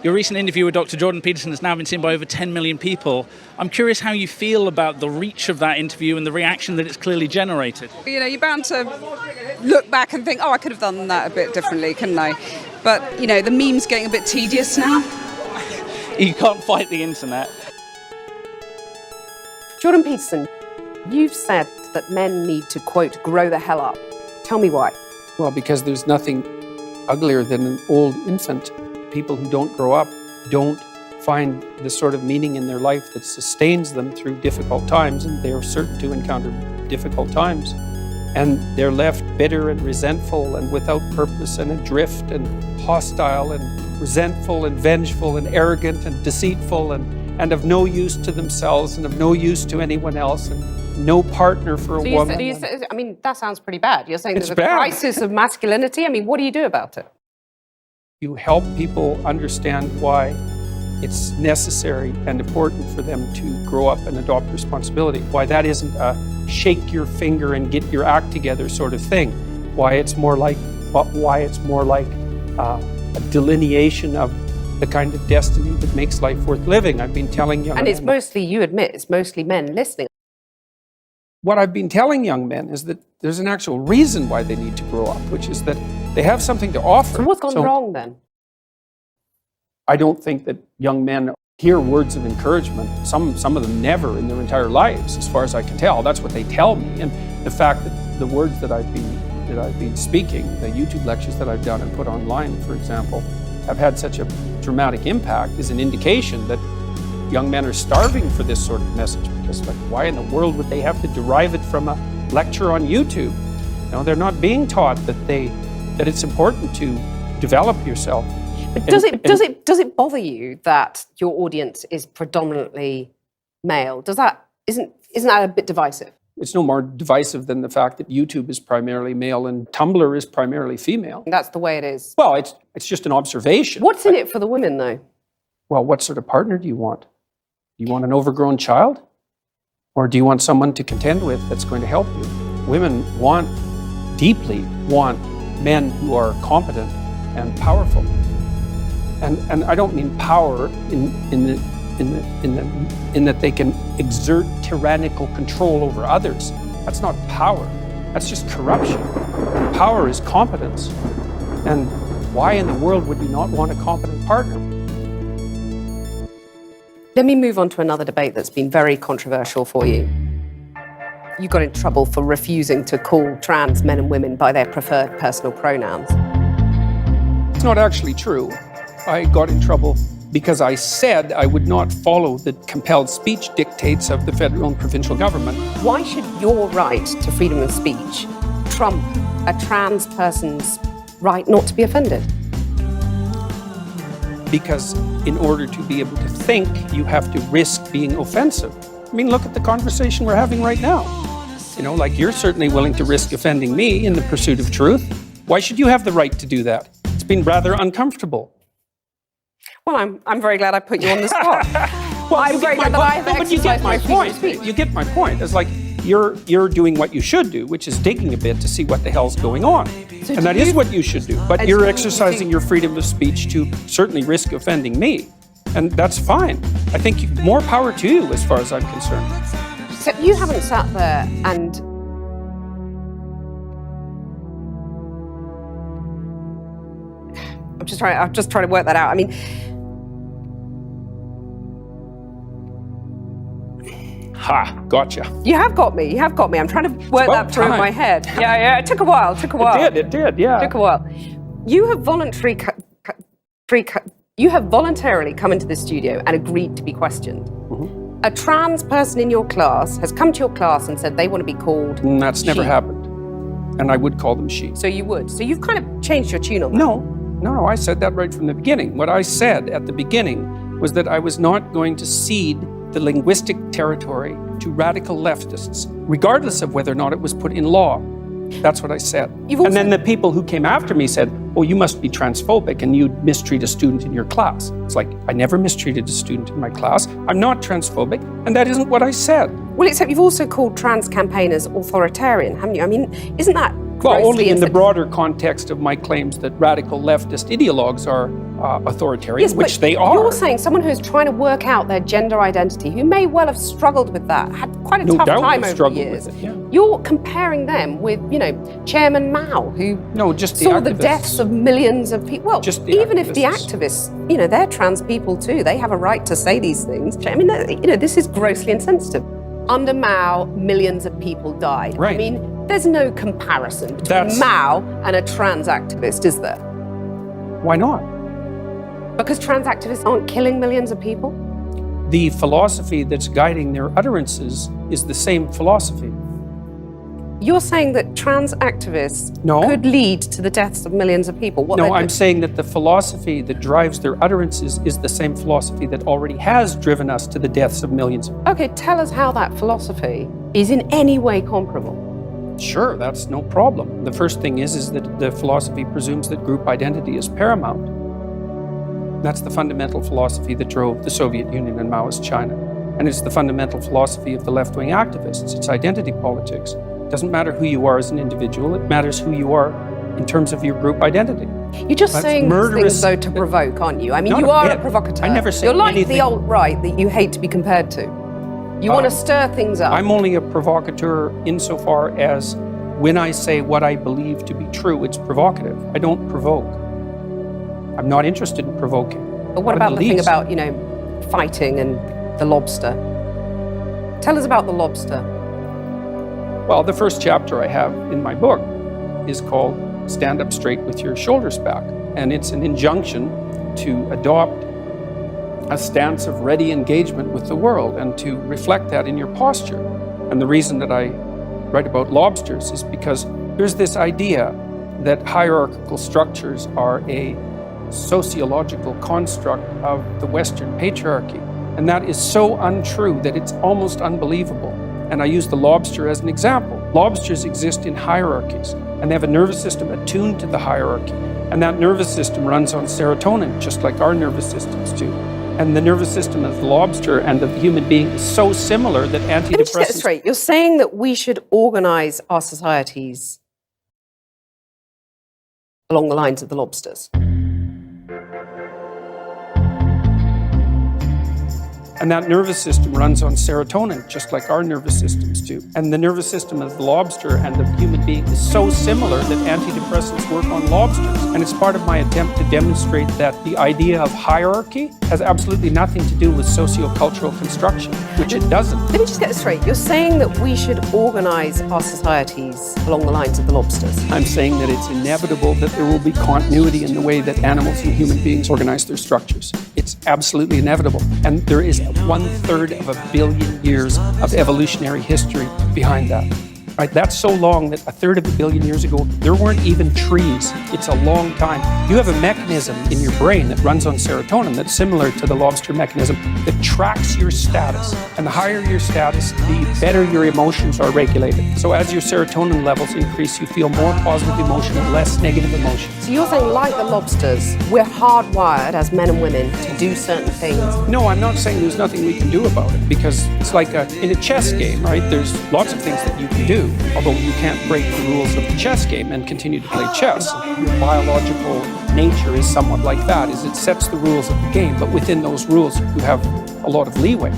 Your recent interview with Dr. Jordan Peterson has now been seen by over 10 million people. I'm curious how you feel about the reach of that interview and the reaction that it's clearly generated. You know, you're bound to look back and think, oh, I could have done that a bit differently, couldn't I? But, you know, the meme's getting a bit tedious now. You can't fight the internet. Jordan Peterson, you've said that men need to, quote, grow the hell up. Tell me why. Well, because there's nothing uglier than an old infant. People who don't grow up don't find the sort of meaning in their life that sustains them through difficult times, and they're certain to encounter difficult times. And they're left bitter and resentful and without purpose and adrift and hostile and resentful and vengeful and arrogant and deceitful and of no use to themselves and of no use to anyone else and no partner for a woman. I mean, that sounds pretty bad. You're saying It's there's a bad. crisis of masculinity? I mean, what do you do about it? You help people understand why it's necessary and important for them to grow up and adopt responsibility, why that isn't a shake your finger and get your act together sort of thing, why it's more like a delineation of the kind of destiny that makes life worth living. I've been telling young men... And it's mostly, you admit, it's mostly men listening. What I've been telling young men is that there's an actual reason why they need to grow up, which is that they have something to offer. So what's gone wrong then? I don't think that young men hear words of encouragement. Some of them never in their entire lives, as far as I can tell. That's what they tell me. And the fact that the words that I've been speaking, the YouTube lectures that I've done and put online, for example, have had such a dramatic impact is an indication that young men are starving for this sort of message, because like, why in the world would they have to derive it from a lecture on YouTube? You know, they're not being taught that it's important to develop yourself. But does it bother you that your audience is predominantly male? Isn't that a bit divisive? It's no more divisive than the fact that YouTube is primarily male and Tumblr is primarily female. That's the way it is. Well, it's just an observation. What's in it for the women, though? Well, what sort of partner do you want? Do you want an overgrown child? Or do you want someone to contend with that's going to help you? Women deeply want men who are competent and powerful. And I don't mean power in that they can exert tyrannical control over others. That's not power. That's just corruption. Power is competence. And why in the world would you not want a competent partner? Let me move on to another debate that's been very controversial for you. You got in trouble for refusing to call trans men and women by their preferred personal pronouns. It's not actually true. I got in trouble because I said I would not follow the compelled speech dictates of the federal and provincial government. Why should your right to freedom of speech trump a trans person's right not to be offended? Because in order to be able to think, you have to risk being offensive. I mean, look at the conversation we're having right now. You know, like you're certainly willing to risk offending me in the pursuit of truth. Why should you have the right to do that? It's been rather uncomfortable. Well, I'm very glad I put you on the spot. Well, I'm very glad that I have exercised my freedom of speech. You get my point. It's like you're doing what you should do, which is digging a bit to see what the hell's going on. So and that is what you should do. But you're exercising your freedom of speech to certainly risk offending me. And that's fine. I think more power to you as far as I'm concerned. So you haven't sat there and I'm just trying to work that out. I mean, ha, gotcha. You have got me. I'm trying to work that through in my head. Yeah, it took a while. It did, yeah. It took a while. You have voluntarily come into the studio and agreed to be questioned. Mm-hmm. A trans person in your class has come to your class and said they want to be called That's never happened. And I would call them she. So you would. So you've kind of changed your tune on that. No, I said that right from the beginning. What I said at the beginning was that I was not going to cede the linguistic territory to radical leftists, regardless of whether or not it was put in law. That's what I said. And then the people who came after me said, oh, you must be transphobic and you'd mistreat a student in your class. It's like, I never mistreated a student in my class. I'm not transphobic, and that isn't what I said. Well, except you've also called trans campaigners authoritarian, haven't you? I mean, isn't that Well, only in the insen- broader context of my claims that radical leftist ideologues are authoritarian, Yes, which but they are. You're saying someone who's trying to work out their gender identity, who may well have struggled with that, had quite a No tough doubt time they've over the struggled years. with it, yeah. You're comparing them with, Chairman Mao, who No, just the saw the activists. deaths of millions of people. Well, Just the even if the activists. activists, they're trans people too. They have a right to say these things. I mean, this is grossly insensitive. Under Mao, millions of people died. Right. I mean, there's no comparison between That's- Mao and a trans activist, is there? Why not? Because trans activists aren't killing millions of people? The philosophy that's guiding their utterances is the same philosophy. You're saying that trans activists No. could lead to the deaths of millions of people? What No, they're I'm doing- saying that the philosophy that drives their utterances is the same philosophy that already has driven us to the deaths of millions. Okay, tell us how that philosophy is in any way comparable. Sure, that's no problem. The first thing is that the philosophy presumes that group identity is paramount. That's the fundamental philosophy that drove the Soviet Union and Maoist China. And it's the fundamental philosophy of the left-wing activists. It's identity politics. It doesn't matter who you are as an individual, it matters who you are in terms of your group identity. You're just That's saying these murderous- things, though, to provoke, aren't you? I mean, Not you a are bit. a provocateur. I never said You're like anything. the alt-right that you hate to be compared to. You want to stir things up. I'm only a provocateur insofar as when I say what I believe to be true, it's provocative. I don't provoke. I'm not interested in provoking. But what Not about in the thing least. about, fighting and the lobster? Tell us about the lobster. Well, the first chapter I have in my book is called Stand Up Straight with Your Shoulders Back. And it's an injunction to adopt a stance of ready engagement with the world and to reflect that in your posture. And the reason that I write about lobsters is because there's this idea that hierarchical structures are a sociological construct of the Western patriarchy. And that is so untrue that it's almost unbelievable. And I use the lobster as an example. Lobsters exist in hierarchies, and they have a nervous system attuned to the hierarchy. And that nervous system runs on serotonin, just like our nervous systems do. And the nervous system of the lobster and of the human being is so similar that Let me just get this antidepressants... straight. You're saying that we should organise our societies along the lines of the lobsters. And that nervous system runs on serotonin, just like our nervous systems do. And the nervous system of the lobster and the human being is so similar that antidepressants work on lobsters. And it's part of my attempt to demonstrate that the idea of hierarchy has absolutely nothing to do with sociocultural construction, which it doesn't. Let me just get this straight. You're saying that we should organise our societies along the lines of the lobsters. I'm saying that it's inevitable that there will be continuity in the way that animals and human beings organize their structures. It's absolutely inevitable. And there is 1/3 of a billion years of evolutionary history behind that. Right? That's so long that 1/3 of a billion years ago, there weren't even trees. It's a long time. You have a mechanism in your brain that runs on serotonin that's similar to the lobster mechanism that tracks your status. And the higher your status, the better your emotions are regulated. So as your serotonin levels increase, you feel more positive emotion and less negative emotion. So you're saying, like the lobsters, we're hardwired as men and women to do certain things. No, I'm not saying there's nothing we can do about it, because it's like in a chess game, right? There's lots of things that you can do, although you can't break the rules of the chess game and continue to play chess. Your biological nature is somewhat like that, is it sets the rules of the game, but within those rules you have a lot of leeway.